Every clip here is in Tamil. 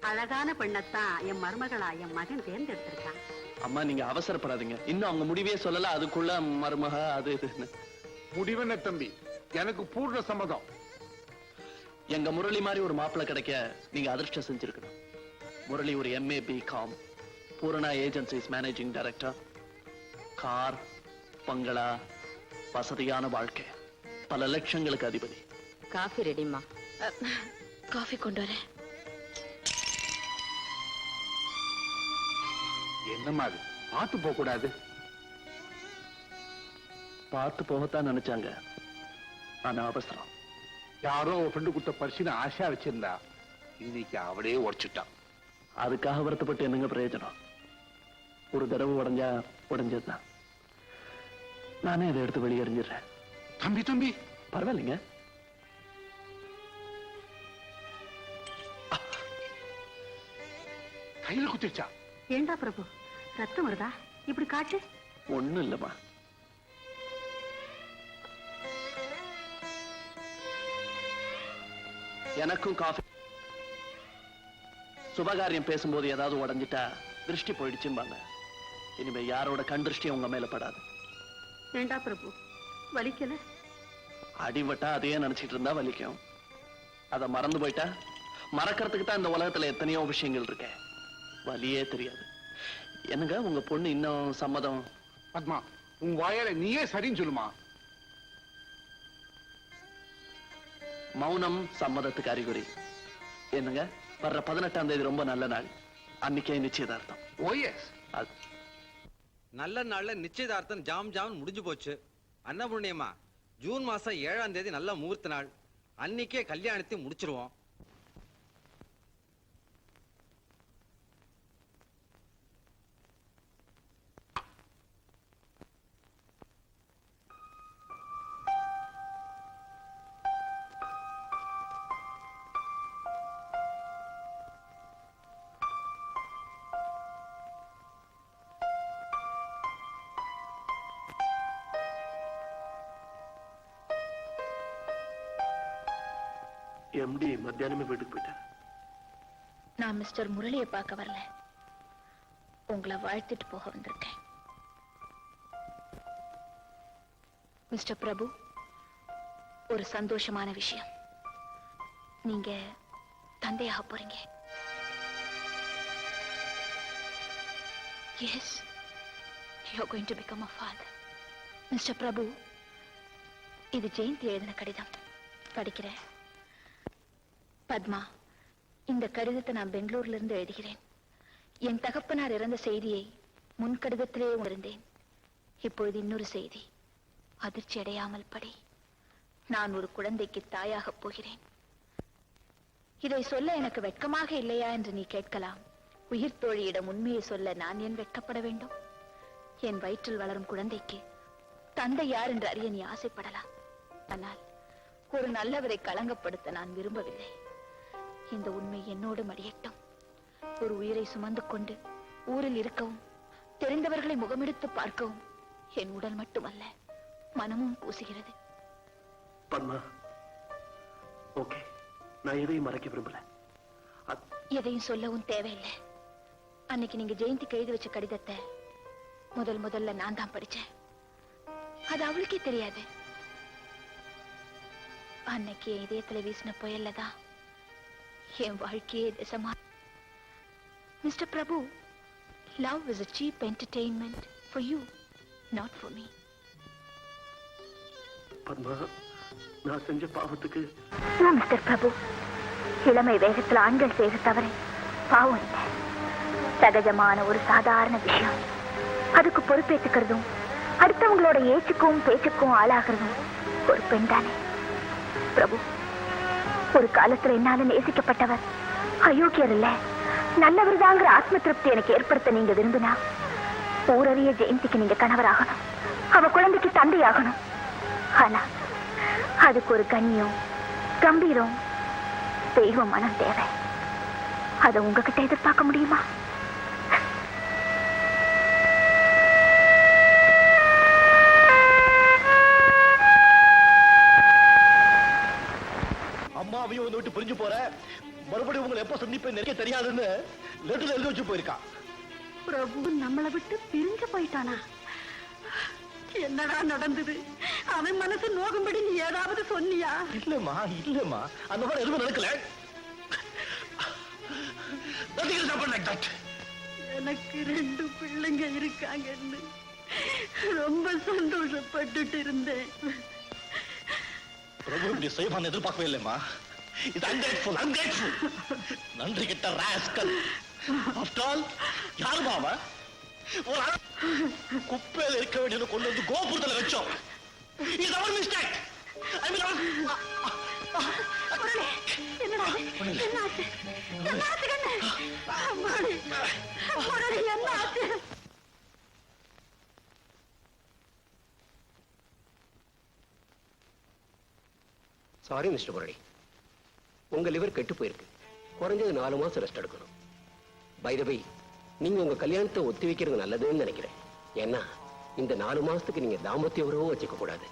அழகான பெண்ணத்தான் என் மருமகளா என் மகன் தேர்ந்தெடுத்திருக்கான். அம்மா நீங்க அவசரப்படாதீங்க, இன்னும் அவங்க முடிவே சொல்லல, அதுக்குள்ள மருமக அது இதுன்னு. முடிவென்ன தம்பி, எனக்கு பூர்ண சம்மதம். எங்க முரளி மாதிரி ஒரு மாப்பிள்ளை கிடைக்க நீங்க அதிர்ஷ்டம் செஞ்சிருக்கணும். முரளி ஒரு MA BCom, Poorna agencies managing director, car, பங்களா, வசதியான வாழ்க்கை, பல லட்சங்களுக்கு அதிபதி. காஃபி ரெடிமா? காஃபி கொண்டு வரேன். என்னம்மா அது, பார்த்து போக கூடாது? பார்த்து போகத்தான் நினைச்சாங்க, ஆனா அவசரம். யாரோ ஒரு ஃப்ரெண்டு கொடுத்த பரிசுன்னு ஆசையா வச்சிருந்தா இன்னைக்கு அவளே உடைச்சுட்டான். அதுக்காக வருத்தப்பட்டு என்னங்க பிரயோஜனம்? ஒரு தடவை உடைஞ்சா உடைஞ்சதுதான். நானே இதை எடுத்து வெளியே எறிஞ்சிடுறேன். தம்பி தம்பி பரவாயில்லைங்க. கையில குத்திருச்சா? ஏண்டா பிரபு, ரத்தம் வருதா? இப்படி காட்டு. ஒண்ணும் இல்லம்மா. எனக்கும் காஃபி. சுபகாரியம் பேசும்போது ஏதாவது உடைஞ்சிட்டா திருஷ்டி போயிடுச்சும்பாங்க. இனிமே யாரோட கண் திருஷ்டி உங்க மேல படாது. ஏண்டா பிரபு, வலிக்கல? அடிபட்டா அதையே நினைச்சிட்டு இருந்தா வலிக்கும். அத மறந்து போயிட்டா மறக்கிறதுக்கு தான் இந்த உலகத்துல எத்தனையோ விஷயங்கள் இருக்கு. வலியே தெரியாது. என்னங்க உங்க பொண்ணு இன்னும் சம்மதம்? பத்மா, உன் வாயால நீயே சரின்னு சொல்லுமா. மௌனம் சம்மதத்துக்கு அறிகுறி. என்னங்க வர்ற 18ஆம் தேதி ரொம்ப நல்ல நாள். அன்னைக்கே நிச்சயதார்த்தம். ஓஎஸ், நல்ல நாள்ல நிச்சயதார்த்தம் ஜாம் ஜாம் முடிஞ்சு போச்சு. அன்னபூர்ணியம்மா, ஜூன் மாசம் 7ஆம் தேதி நல்ல முகூர்த்த நாள். அன்னைக்கே கல்யாணத்தை முடிச்சிருவோம். MD மத்தியானமே வீட்டுக்கு போயிட்டேன். நான் மிஸ்டர் முரளியை பார்க்க வரல, உங்களை வாழ்த்திட்டு போக வந்திருக்கேன். மிஸ்டர் பிரபு, ஒரு சந்தோஷமான விஷயம். நீங்க தந்தையாக போறீங்க. Yes, you're going to become a father. Mister Prabhu, இது ஜெயந்தி எழுதின கடிதம். படிக்கிறேன். பத்மா, இந்த கடிதத்தை நான் பெங்களூர்ல இருந்து எழுதுகிறேன். என் தகப்பனார் இறந்த செய்தியை முன் கடிதத்திலே உணர்ந்தேன். இப்பொழுது இன்னொரு செய்தி. அதிர்ச்சி அடையாமல் படி. நான் ஒரு குழந்தைக்கு தாயாக போகிறேன். இதை சொல்ல எனக்கு வெட்கமாக இல்லையா என்று நீ கேட்கலாம். உயிர் தோழியிடம் உண்மையை சொல்ல நான் ஏன் வெட்கப்பட வேண்டும்? என் வயிற்றில் வளரும் குழந்தைக்கு தந்தை யார் என்று அறிய நீ ஆசைப்படலாம். ஆனால் ஒரு நல்லவரை களங்கப்படுத்த நான் விரும்பவில்லை. இந்த உண்மை என்னோடு மடியட்டும். ஒரு உயிரை சுமந்து கொண்டு ஊரில் இருக்கவும், தெரிந்தவர்களை முகமெடுத்து பார்க்கவும் என் உடல் மட்டுமல்ல, மனமும் கூசுகிறது. பத்மா, ஓகே, நான் எதையும் மறைக்க விரும்பல. எதையும் சொல்லவும் தேவையில்லை. அன்னைக்கு நீங்க ஜெயந்திக்கு எழுதி வச்ச கடிதத்தை முதல்ல நான் தான் படிச்சேன். அது அவளுக்கே தெரியாது. அன்னைக்கு என் இதயத்துல வீசின புயல்லதான் என் வாழ்க்கையே திசமா. Mister Prabhu, love is a cheap entertainment for you, not for me. Padma, நான் செஞ்ச பாவத்துக்கு. மிஸ்டர் பிரபு, இளமை வேகத்தில் ஆண்கள் செய்த தவறை பாவம் இல்லை, சகஜமான ஒரு சாதாரண விஷயம். அதுக்கு பொறுப்பேற்றுக்கிறதும் அடுத்தவங்களோட ஏச்சுக்கும் பேச்சுக்கும் ஆளாகிறதும் ஒரு பெண் தானே. பிரபு, ஒரு காலத்துல என்னால நேசிக்கப்பட்டவர் அயோக்கியர் இல்ல, நல்லவர் தாங்கிற ஆத்ம திருப்தி எனக்கு ஏற்படுத்த நீங்க விரும்பினா ஊரறிய ஜெயந்திக்கு நீங்க கணவராகணும், அவ குழந்தைக்கு தந்தையாகணும். ஆனா அதுக்கு ஒரு கண்ணியம், கம்பீரம், தெய்வ மனம் தேவை. அதை உங்ககிட்ட எதிர்பார்க்க முடியுமா? அம்மா அம்மாவையும் வந்து விட்டு பிரிஞ்சு போற, மறுபடியும் உங்களை எப்ப சந்திப்பேன் நிறைய தெரியாதுன்னு லெட்டர்ல எழுதி வச்சு போயிருக்கான். பிரபு நம்மளை விட்டு பிரிஞ்சு போயிட்டானா? என்னடா நடந்தது? அவன் மனசு நோகும்படி நீ ஏதாவது சொன்னியா? இல்லம்மா இல்லம்மா, அந்த மாதிரி எதுவும் நடக்கல. Nothing has happened like that. எனக்கு 2 பிள்ளைங்க இருக்காங்கன்னு ரொம்ப சந்தோஷப்பட்டுட்டு இருந்தேன். பிரபு இப்படி செய்வான்னு எதிர்பார்க்கவே இல்லைம்மா. இது ungrateful, ungrateful. நன்றி கிட்ட ராஸ்கல். After all, யாருமா அவன்? ஒரு குப்பையில இருக்க வேண்டியது கொண்டு வந்து கோபுரத்துல வச்சோம். It's our mistake. I mean, என்னடா என்னாச்சு? என்னாச்சு கண்ணு? அம்மாடி, அம்மாடி, என்னாச்சு? சாரி மிஸ்டர் முரளி, உங்க லிவர் கெட்டு போயிருக்கு. குறைஞ்சது 4 மாசம் ரெஸ்ட் எடுக்கணும். பை த பை, நீங்க உங்க கல்யாணத்தை ஒத்தி வைக்கிறது நல்லதுன்னு நினைக்கிறேன். ஏன்னா இந்த 4 மாசத்துக்கு நீங்க தாம்பத்திய உறவும் வச்சுக்க கூடாது.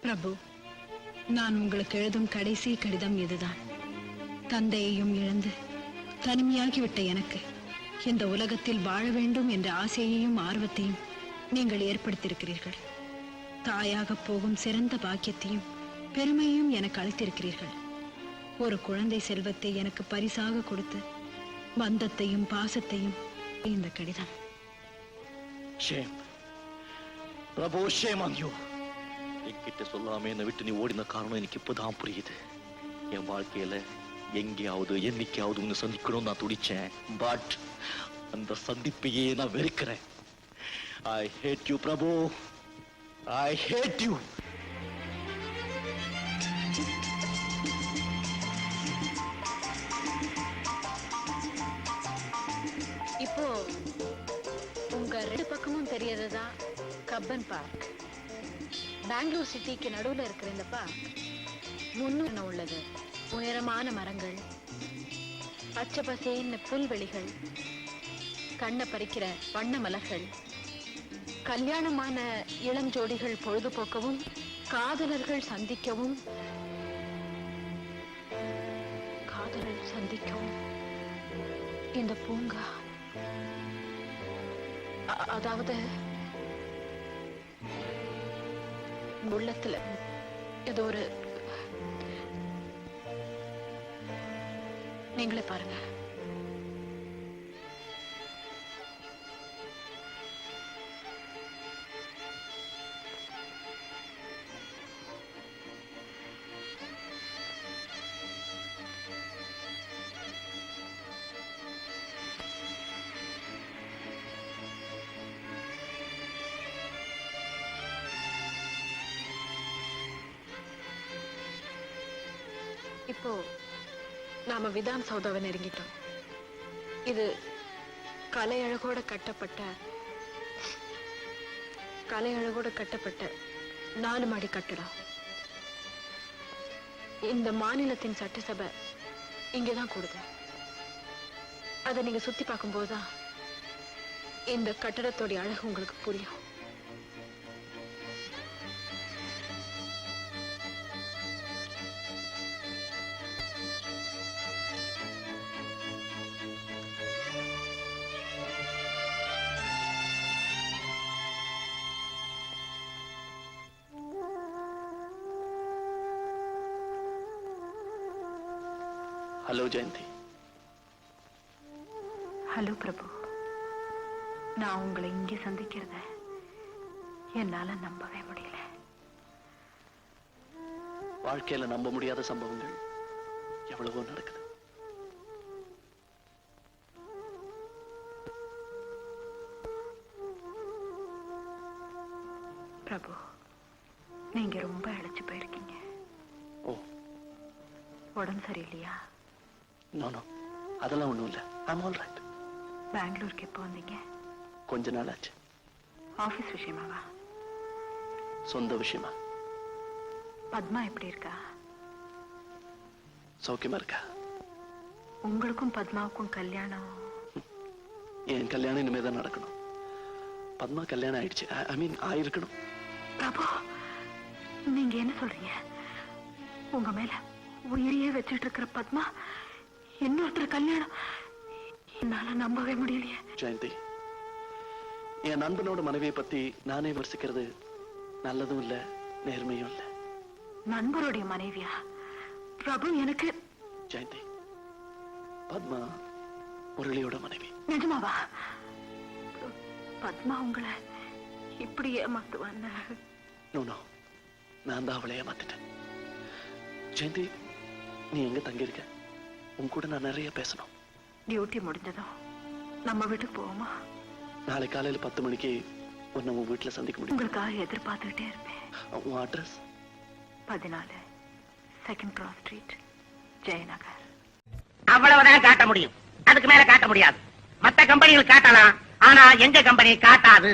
பிரபு, நான் உங்களுக்கு எழுதும் கடைசி கடிதம் இதுதான். தந்தையையும் இழந்து தனிமையாகிவிட்ட எனக்கு இந்த உலகத்தில் வாழ வேண்டும் என்ற ஆசையையும் ஆர்வத்தையும் நீங்கள் ஏற்படுத்தியிருக்கிறீர்கள். தாயாக போகும் சிறந்த பாக்கியத்தையும் பெருமையையும் எனக்கு அளித்திருக்கிறீர்கள். ஒரு குழந்தை செல்வத்தை எனக்கு பரிசாக கொடுத்து பந்தத்தையும் பாசத்தையும் இந்த கடிதம். Shame. Prabhu, shame on you. என்கிட்ட சொல்லாம என்னை விட்டு நீ ஓடின காரணம் எனக்கு இப்பதான் புரியுது. என் வாழ்க்கையில எங்கேயாவது என்னைக்காவது உன்னை சந்திக்கணும் நான் துடிச்சேன். பட் அந்த சந்திப்பையே நான் வெறுக்கிறேன். I hate you, Prabhu. I hate you. இப்போ உங்க 2 பக்கமும் தெரியறதுதான் கப்பன் பார்க். பெங்களூர் சிட்டிக்கு நடுவுல இருக்கிற இந்த பார்க் முன்னும் உள்ளது. உயரமான மரங்கள், பச்சை பசேன்னு புல்வெளிகள், கண்ணை பறிக்கிற வண்ண மலர்கள், கல்யாணமான இளம் ஜோடிகள் பொழுதுபோக்கவும் காதலர்கள் சந்திக்கவும் இந்த பூங்கா, அதாவது உள்ளத்துல ஏதோ ஒரு, நீங்களே பாருங்க. இப்போ நாம விதான் சௌதாவை நெருங்கிட்டோம். இது கலையழகோட கட்டப்பட்ட 4 மாடி கட்டடம். இந்த மாநிலத்தின் சட்டசபை இங்கதான் கூடுது. அதை நீங்க சுத்தி பார்க்கும்போதுதான் இந்த கட்டடத்தோட அழகு உங்களுக்கு புரியும். ஹலோ ஜெயந்தி. ஹலோ பிரபு. நான் உங்களை இங்கே சந்திக்கிறத என்னால நம்பவே முடியல. வாழ்க்கையில நம்ப முடியாத சம்பவங்கள் எவ்வளவோ நடக்குது. பிரபு, நீங்க ரொம்ப இழைச்சு போயிருக்கீங்க. ஓ, உடம்பு சரியில்லையா? நோ நோ, அதெல்லாம் ஒண்ணும் இல்ல. I'm all right. பெங்களூருக்கு எப்போ வந்தீங்க? கொஞ்ச நாள் ஆச்சு. ஆபீஸ் விஷயமாவா? சொந்த விஷயமா. பத்மா எப்படி இருக்கா? சௌக்கியமா இருக்கா? உங்களுக்கும் பத்மாவுக்கும் கல்யாணம்? என் கல்யாணம் இனிமேதான் நடக்கணும். பத்மா கல்யாணம் ஆயிடுச்சு. ஐ மீன் ஆயிருக்கணும். பிரபு, நீங்க என்ன சொல்றீங்க? உங்க மேல உயிரியே வச்சிட்டு இருக்கிற பத்மா இன்னொருத்தர் கல்யாணம்? என்னால நம்பவே முடியலையே. ஜெயந்தி, என் நண்பனோட மனைவியை பத்தி நானே விமர்சிக்கிறது நல்லதும் இல்ல, நேர்மையும் இல்ல. நண்பருடைய மனைவியா? பிரபு, எனக்கு ஜெயந்தி, பத்மா முரளியோட மனைவி. நிஜமாவா? பத்மா உங்களை இப்படி ஏமாத்துவான்னு? நோ நோ, நான் தான் அவளை ஏமாத்திட்டேன். ஜெயந்தி, நீ எங்க தங்கியிருக்க? உன் கூட நான் நிறைய பேசணும். டியூட்டி முடிஞ்சதும் நம்ம வீட்டுக்கு போவோமா? நாளை காலையில 10 மணிக்கு உன்னை உன் வீட்டுல சந்திக்க முடியும். உங்களுக்காக எதிர்பார்த்துக்கிட்டே இருப்பேன். உன் address 14 2nd Cross Street, Jayanagar. அவ்வளவுதான் காட்ட முடியும். அதுக்கு மேல காட்ட முடியாது. மத்த கம்பெனிகள் காட்டலாம், ஆனா எங்க கம்பெனி காட்டாது.